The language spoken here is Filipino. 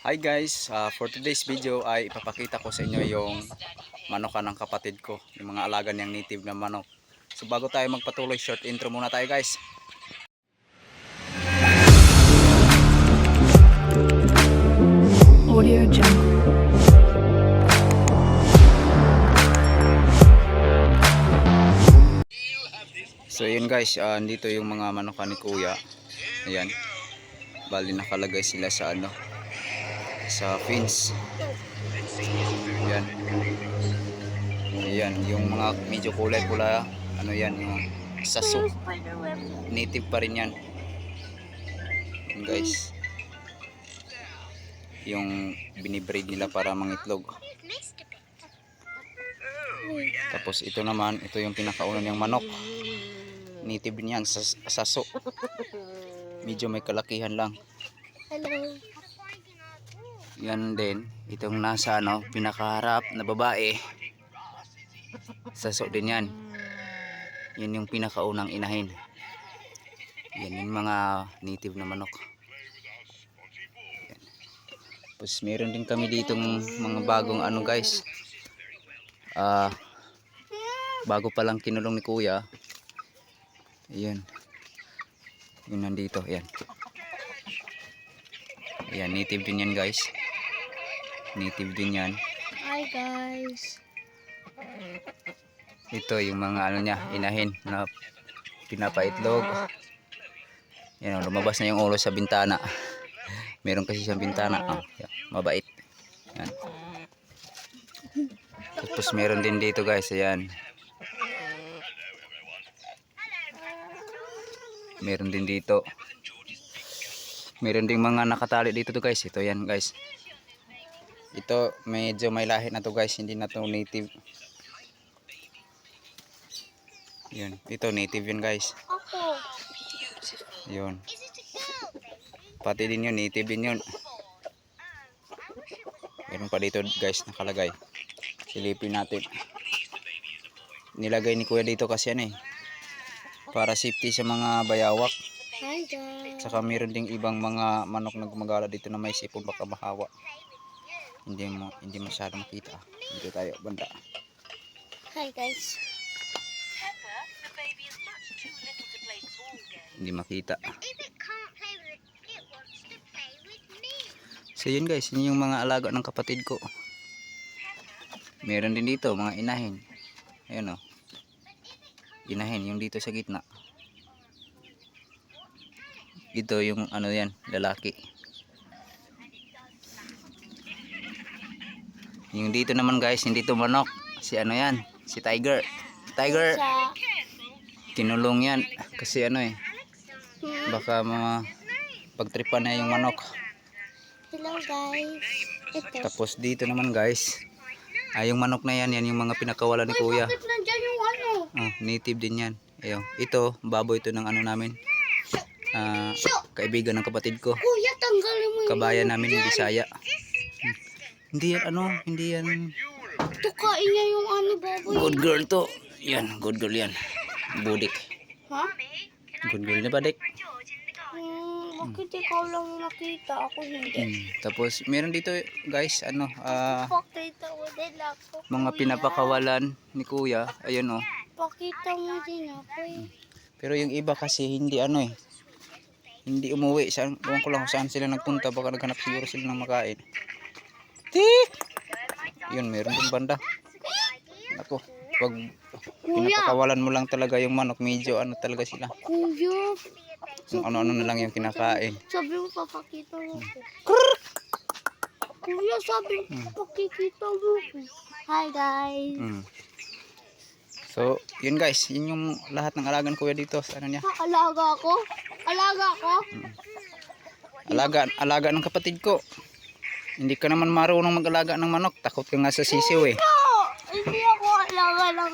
Hi guys, for today's video ay ipapakita ko sa inyo yung manokan ng kapatid ko, yung mga alaga niyang native na manok. So bago tayo magpatuloy, short intro muna tayo guys. Audio Jungle. So yun guys, dito yung mga manokan ni kuya. Ayan, bali nakalagay sila sa sa fence. Ayan. Ayan, yung mga medyo kulay pula, yan, yung saso. Native pa rin yan. Ayan guys, yung binibreed nila para mangitlog. Tapos ito naman, ito yung pinakauna niyang manok. Native din yan, saso. Medyo may kalakihan lang. Hello. Yan din, itong nasa pinakaharap na babae. Saso din yan. Yan yung pinakaunang inahin. Yan yung mga native na manok. Yan. Tapos meron din kami ditong mga bagong guys. Bago pa lang kinulong ni kuya. Ayan. Yun nandito, ayan. Ayan, native din yan guys. Native din yan. Hi guys. Ito yung mga niya, inahin na pinapaitlog. Yan, lumabas na yung ulo sa bintana. Meron kasi siyang bintana. Yan, mabait. Yan. Tapos meron din dito guys, ayan. Meron din dito. Meron ding mga nakatali dito to guys. Ito yan guys. Ito medyo may lahi na to guys. Hindi na to native. Yun. Ito native yun guys. Ako. Yun. Pati din yun. Native din yun. Meron pa dito guys nakalagay. Silipin natin. Nilagay ni kuya dito kasi para safety sa mga bayawak. Hi guys. Saka meron ding ibang mga manok na gumagala dito na may sipon baka mahawa. Hindi masyado makita. Dito tayo banda. Hi guys. Hindi makita. So yun guys, yun yung mga alaga ng kapatid ko. Meron din dito mga inahin. Ayun inahin yung dito sa gitna. Ito yung yan, lalaki. Yung dito naman guys, hindi to manok. Si yan, si Tiger. Tiger. Kinulong yan kasi baka pagtripan na yung manok. Hello guys. Ito. Tapos dito naman guys, yung manok na yan yung mga pinakawalan ni kuya. Bakit nandyan yung Native din yan. Ayun. Ito, baboy ito ng namin. Kaibigan ng kapatid ko. Kuya, tanggalin mo yung Kabayan namin ng Bisaya. Hindi yan hindi yan. tukain niya yung baboy. Good girl to. Yan, good girl yan. Budik. Ha? Good girl na badik. Bakit ikaw lang yung nakita? Ako hindi. Tapos meron dito guys, Pakita mo din ako. mga kuya. pinapakawalan ni kuya. Ayun Pakita mo din ako Pero yung iba kasi hindi hindi umuwi. Ewan ko lang kung saan sila nagpunta. Baka naghanap siguro sila ng makain. Tik! Yun, meron din banda. Ako, pag pinapakawalan mo lang talaga yung manok, medyo talaga sila. Kuya. Kung ano-ano na lang yung kinakain. Sabi mo papakita mo ko. Kuya, sabi mo papakita mo ko. Hi guys. So, yun guys, yun yung lahat ng alagan kuya dito sa niya. Alaga ako? Alaga ako? Alaga ng kapatid ko. Hindi ka naman marunong mag-alaga ng manok. Takot ka nga sa sisiw No! Hindi ako alaga ng